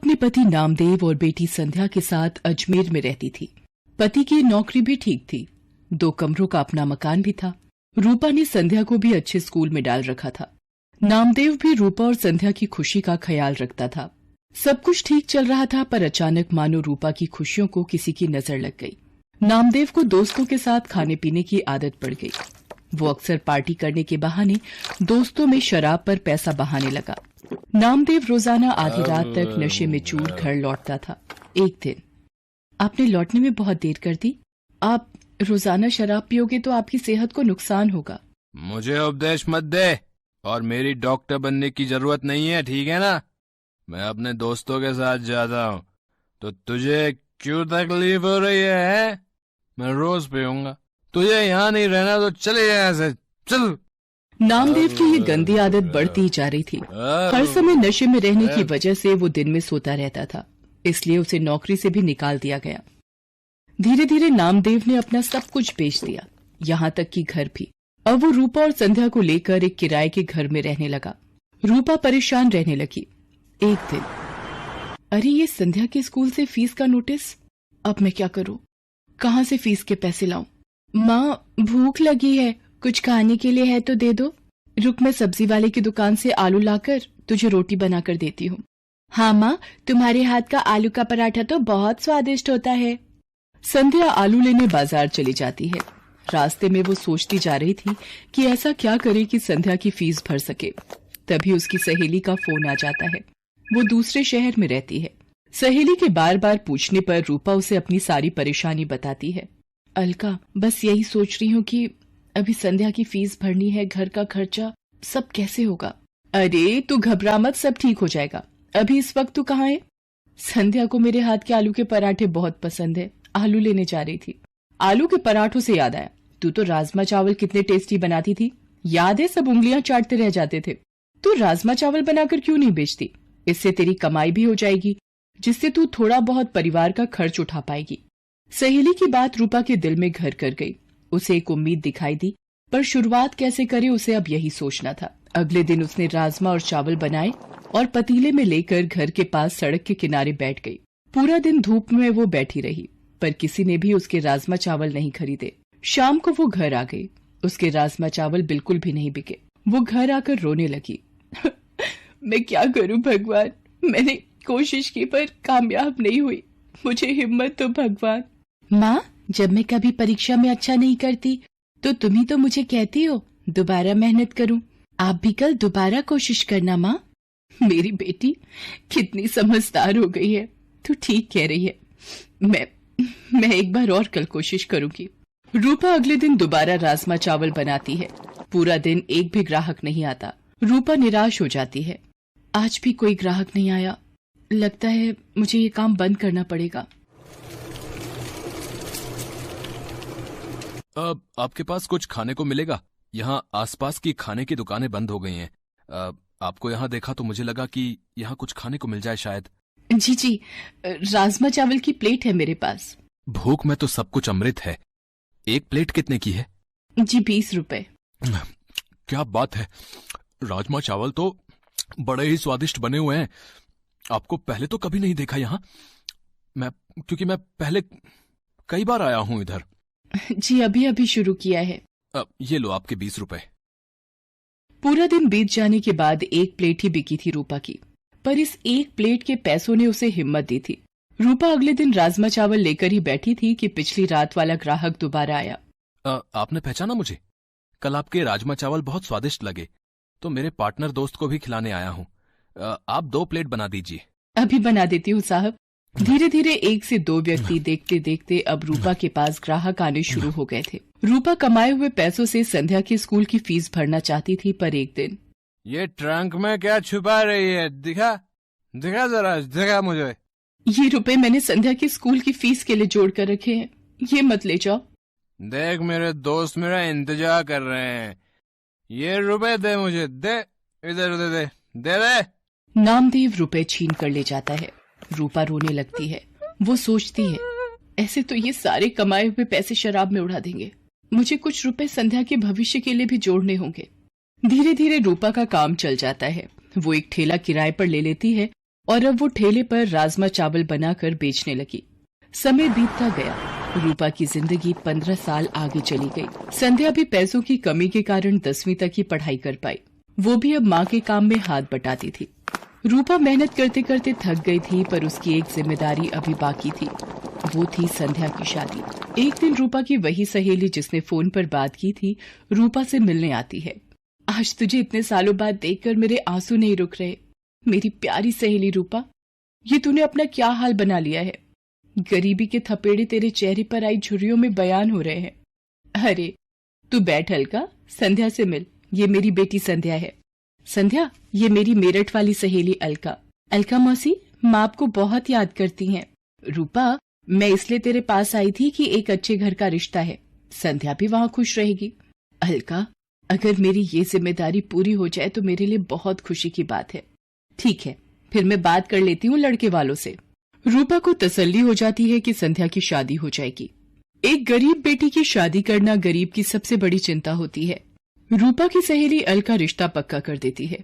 अपने पति नामदेव और बेटी संध्या के साथ अजमेर में रहती थी। पति की नौकरी भी ठीक थी, 2 कमरों का अपना मकान भी था। रूपा ने संध्या को भी अच्छे स्कूल में डाल रखा था। नामदेव भी रूपा और संध्या की खुशी का ख्याल रखता था। सब कुछ ठीक चल रहा था, पर अचानक मानो रूपा की खुशियों को किसी की नजर लग गई। नामदेव को दोस्तों के साथ खाने पीने की आदत पड़ गई। वो अक्सर पार्टी करने के बहाने दोस्तों में शराब पर पैसा बहाने लगा। नामदेव रोजाना आधी रात तक नशे में चूर घर लौटता था। एक दिन, आपने लौटने में बहुत देर कर दी। आप रोजाना शराब पियोगे तो आपकी सेहत को नुकसान होगा। मुझे उपदेश मत दे, और मेरी डॉक्टर बनने की जरूरत नहीं है, ठीक है ना? मैं अपने दोस्तों के साथ जाता हूँ, तो तुझे क्यों तकलीफ हो रही है? मैं रोज पीऊंगा। तुझे यहाँ नहीं रहना तो चले यहाँ से, चल। नामदेव की ये गंदी आदत बढ़ती जा रही थी। हर समय नशे में रहने की वजह से वो दिन में सोता रहता था, इसलिए उसे नौकरी से भी निकाल दिया गया। धीरे धीरे नामदेव ने अपना सब कुछ बेच दिया, यहाँ तक कि घर भी। अब वो रूपा और संध्या को लेकर एक किराए के घर में रहने लगा। रूपा परेशान रहने लगी। एक दिन, अरे ये संध्या के स्कूल से फीस का नोटिस। अब मैं क्या करूं? कहाँ से फीस के पैसे लाऊं? माँ, भूख लगी है, कुछ खाने के लिए है तो दे दो। रुक, मैं सब्जी वाले की दुकान से आलू लाकर तुझे रोटी बनाकर देती हूँ। हाँ माँ, तुम्हारे हाथ का आलू का पराठा तो बहुत स्वादिष्ट होता है। संध्या आलू लेने बाजार चली जाती है। रास्ते में वो सोचती जा रही थी कि ऐसा क्या करे कि संध्या की फीस भर सके। तभी उसकी सहेली का फोन आ जाता है। वो दूसरे शहर में रहती है। सहेली के बार बार पूछने पर रूपा उसे अपनी सारी परेशानी बताती है। अलका, बस यही सोच रही हूँ कि अभी संध्या की फीस भरनी है, घर का खर्चा, सब कैसे होगा। अरे तू घबरा मत, सब ठीक हो जाएगा। अभी इस वक्त तू कहाँ है? संध्या को मेरे हाथ के आलू के पराठे बहुत पसंद है, आलू लेने जा रही थी। आलू के पराठों से याद आया, तू तो राजमा चावल कितने टेस्टी बनाती थी, याद है? सब उंगलियां चाटते रह जाते थे। तू राजमा चावल बनाकर क्यों नहीं बेचती? इससे तेरी कमाई भी हो जाएगी, जिससे तू थोड़ा बहुत परिवार का खर्च उठा पाएगी। सहेली की बात रूपा के दिल में घर कर गई। उसे एक उम्मीद दिखाई दी, पर शुरुआत कैसे करे उसे अब यही सोचना था। अगले दिन उसने राजमा और चावल बनाए और पतीले में लेकर घर के पास सड़क के किनारे बैठ गई। पूरा दिन धूप में वो बैठी रही, पर किसी ने भी उसके राजमा चावल नहीं खरीदे। शाम को वो घर आ गई। उसके राजमा चावल बिल्कुल भी नहीं बिके। वो घर आकर रोने लगी। मैं क्या करूं भगवान, मैंने कोशिश की पर कामयाब नहीं हुई, मुझे हिम्मत दो भगवान। माँ, जब मैं कभी परीक्षा में अच्छा नहीं करती तो तुम ही तो मुझे कहती हो दोबारा मेहनत करूं। आप भी कल दोबारा कोशिश करना माँ। मेरी बेटी कितनी समझदार हो गई है, तू ठीक कह रही है। मैं एक बार और कल कोशिश करूंगी। रूपा अगले दिन दोबारा राजमा चावल बनाती है। पूरा दिन एक भी ग्राहक नहीं आता। रूपा निराश हो जाती है। आज भी कोई ग्राहक नहीं आया, लगता है मुझे ये काम बंद करना पड़ेगा। अब आपके पास कुछ खाने को मिलेगा? यहाँ आसपास की खाने की दुकानें बंद हो गई हैं। आपको यहाँ देखा तो मुझे लगा कि यहाँ कुछ खाने को मिल जाए शायद। जी, राजमा चावल की प्लेट है मेरे पास। भूख में तो सब कुछ अमृत है। एक प्लेट कितने की है? जी 20 रुपए। क्या बात है, राजमा चावल तो बड़े ही स्वादिष्ट बने हुए हैं। आपको पहले तो कभी नहीं देखा यहाँ, क्योंकि मैं पहले कई बार आया हूँ इधर। जी अभी शुरू किया है। ये लो आपके 20 रुपए। पूरा दिन बीत जाने के बाद एक प्लेट ही बिकी थी रूपा की, पर इस एक प्लेट के पैसों ने उसे हिम्मत दी थी। रूपा अगले दिन राजमा चावल लेकर ही बैठी थी कि पिछली रात वाला ग्राहक दोबारा आया। आपने पहचाना मुझे? कल आपके राजमा चावल बहुत स्वादिष्ट लगे, तो मेरे पार्टनर दोस्त को भी खिलाने आया हूँ। आप 2 प्लेट बना दीजिए। अभी बना देती हूँ साहब। धीरे धीरे 1 से 2 व्यक्ति देखते देखते अब रूपा के पास ग्राहक आने शुरू हो गए थे। रूपा कमाए हुए पैसों से संध्या के स्कूल की फीस भरना चाहती थी, पर एक दिन, ये ट्रंक में क्या छुपा रही है? दिखा जरा, दिखा मुझे। ये रुपए मैंने संध्या के स्कूल की फीस के लिए जोड़ कर रखे हैं, ये मत ले जाओ। देख, मेरे दोस्त मेरा इंतजार कर रहे हैं, ये रुपए दे मुझे, दे, इधर दे। नामदेव रुपए छीन कर ले जाता है। रूपा रोने लगती है। वो सोचती है, ऐसे तो ये सारे कमाए हुए पैसे शराब में उड़ा देंगे, मुझे कुछ रुपए संध्या के भविष्य के लिए भी जोड़ने होंगे। धीरे धीरे रूपा का काम चल जाता है। वो एक ठेला किराए पर ले लेती है और अब वो ठेले पर राजमा चावल बनाकर बेचने लगी। समय बीतता गया। रूपा की जिंदगी 15 साल आगे चली गई। संध्या भी पैसों की कमी के कारण 10वीं तक ही पढ़ाई कर पाई। वो भी अब माँ के काम में हाथ बटाती थी। रूपा मेहनत करते करते थक गई थी, पर उसकी एक जिम्मेदारी अभी बाकी थी। वो थी संध्या की शादी। एक दिन रूपा की वही सहेली जिसने फोन पर बात की थी, रूपा से मिलने आती है। आज तुझे इतने सालों बाद देखकर मेरे आंसू नहीं रुक रहे। मेरी प्यारी सहेली रूपा, ये तूने अपना क्या हाल बना लिया है। गरीबी के थपेड़े तेरे चेहरे पर आई झुर्रियों में बयान हो रहे हैं। अरे तू बैठ अलका, संध्या से मिल। ये मेरी बेटी संध्या है। संध्या, ये मेरी मेरठ वाली सहेली अलका। अलका मौसी, माँ आपको बहुत याद करती हैं। रूपा, मैं इसलिए तेरे पास आई थी कि एक अच्छे घर का रिश्ता है। संध्या भी वहाँ खुश रहेगी। अलका, अगर मेरी ये जिम्मेदारी पूरी हो जाए तो मेरे लिए बहुत खुशी की बात है। ठीक है, फिर मैं बात कर लेती हूँ लड़के वालों से। रूपा को तसल्ली हो जाती है कि संध्या की शादी हो जाएगी। एक गरीब बेटी की शादी करना गरीब की सबसे बड़ी चिंता होती है। रूपा की सहेली अलका रिश्ता पक्का कर देती है।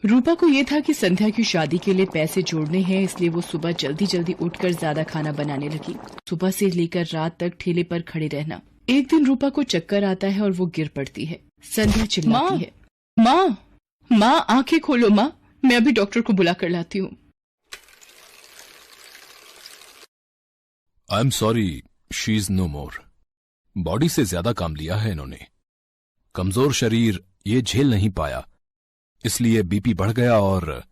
रूपा को ये था कि संध्या की शादी के लिए पैसे जोड़ने हैं, इसलिए वो सुबह जल्दी जल्दी उठकर ज्यादा खाना बनाने लगी। सुबह से लेकर रात तक ठेले पर खड़े रहना। एक दिन रूपा को चक्कर आता है और वो गिर पड़ती है। संध्या चिल्लाती है, माँ आंखें खोलो माँ, मैं अभी डॉक्टर को बुला कर लाती हूँ। I am sorry, she is no more. Body से ज्यादा काम लिया है इन्होंने। कमजोर शरीर ये झेल नहीं पाया, इसलिए बीपी बढ़ गया और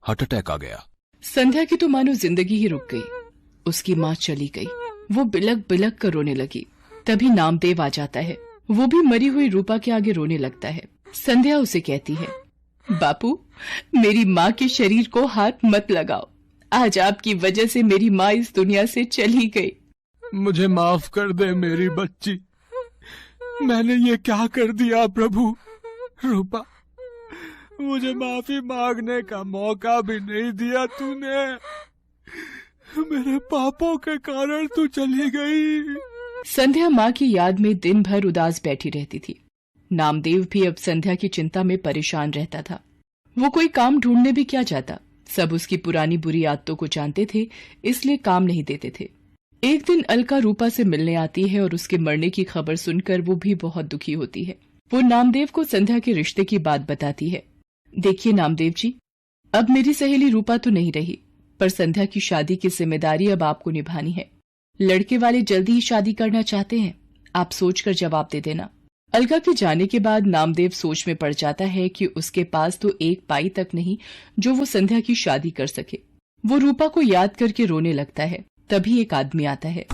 हार्ट अटैक आ गया। संध्या की तो मानो जिंदगी ही रुक गई। उसकी माँ चली गई। वो बिलक बिलक कर रोने लगी। तभी नामदेव आ जाता है। वो भी मरी हुई रूपा के आगे रोने लगता है। संध्या उसे कहती है, बापू, मेरी माँ के शरीर को हाथ मत लगाओ। आज आपकी वजह से मेरी माँ इस दुनिया से चली गई। मुझे माफ कर दे मेरी बच्ची, मैंने ये क्या कर दिया प्रभु। रूपा, मुझे माफी मांगने का मौका भी नहीं दिया तूने। मेरे पापों के कारण तू चली गई। संध्या माँ की याद में दिन भर उदास बैठी रहती थी। नामदेव भी अब संध्या की चिंता में परेशान रहता था। वो कोई काम ढूंढने भी क्या जाता। सब उसकी पुरानी बुरी आदतों को जानते थे, इसलिए काम नहीं देते थे। एक दिन अलका रूपा से मिलने आती है और उसके मरने की खबर सुनकर वो भी बहुत दुखी होती है। वो नामदेव को संध्या के रिश्ते की बात बताती है। देखिए नामदेव जी, अब मेरी सहेली रूपा तो नहीं रही, पर संध्या की शादी की जिम्मेदारी अब आपको निभानी है। लड़के वाले जल्दी ही शादी करना चाहते हैं, आप सोचकर जवाब दे देना। अलका के जाने के बाद नामदेव सोच में पड़ जाता है कि उसके पास तो एक पाई तक नहीं जो वो संध्या की शादी कर सके। वो रूपा को याद करके रोने लगता है। तभी एक आदमी आता है।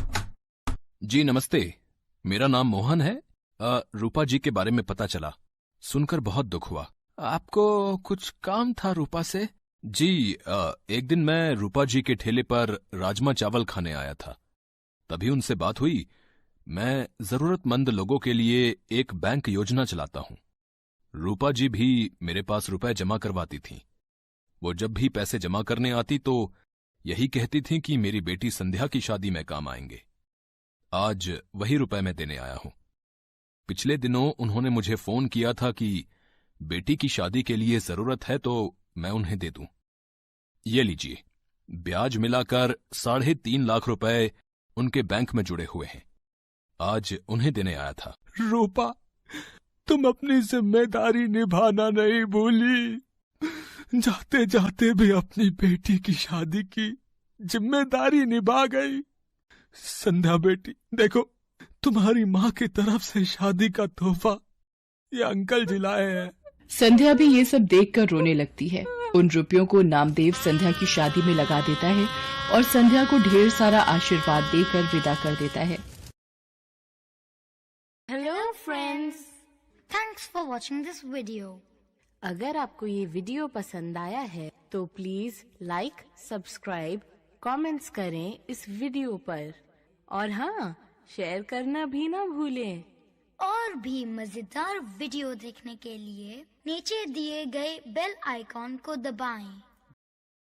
जी नमस्ते, मेरा नाम मोहन है। रूपा जी के बारे में पता चला, सुनकर बहुत दुख हुआ। आपको कुछ काम था रूपा से? जी, एक दिन मैं रूपा जी के ठेले पर राजमा चावल खाने आया था, तभी उनसे बात हुई। मैं जरूरतमंद लोगों के लिए एक बैंक योजना चलाता हूँ। रूपा जी भी मेरे पास रुपए जमा करवाती थीं। वो जब भी पैसे जमा करने आती तो यही कहती थीं कि मेरी बेटी संध्या की शादी में काम आएंगे। आज वही रुपए मैं देने आया हूं। पिछले दिनों उन्होंने मुझे फोन किया था कि बेटी की शादी के लिए जरूरत है तो मैं उन्हें दे दूं। ये लीजिए, ब्याज मिलाकर 3.5 लाख रुपए उनके बैंक में जुड़े हुए हैं। आज उन्हें देने आया था। रूपा, तुम अपनी जिम्मेदारी निभाना नहीं भूली। जाते जाते भी अपनी बेटी की शादी की जिम्मेदारी निभा गई। संध्या बेटी, देखो, तुम्हारी माँ की तरफ से शादी का तोहफा ये अंकल जी लाए हैं। संध्या भी ये सब देखकर रोने लगती है। उन रुपयों को नामदेव संध्या की शादी में लगा देता है और संध्या को ढेर सारा आशीर्वाद देकर विदा कर देता है। Hello friends, thanks for watching this video. अगर आपको ये वीडियो पसंद आया है तो प्लीज लाइक, सब्सक्राइब, कमेंट्स करें इस वीडियो पर, और हाँ, शेयर करना भी ना भूलें। और भी मजेदार वीडियो देखने के लिए नीचे दिए गए बेल आइकॉन को दबाएं।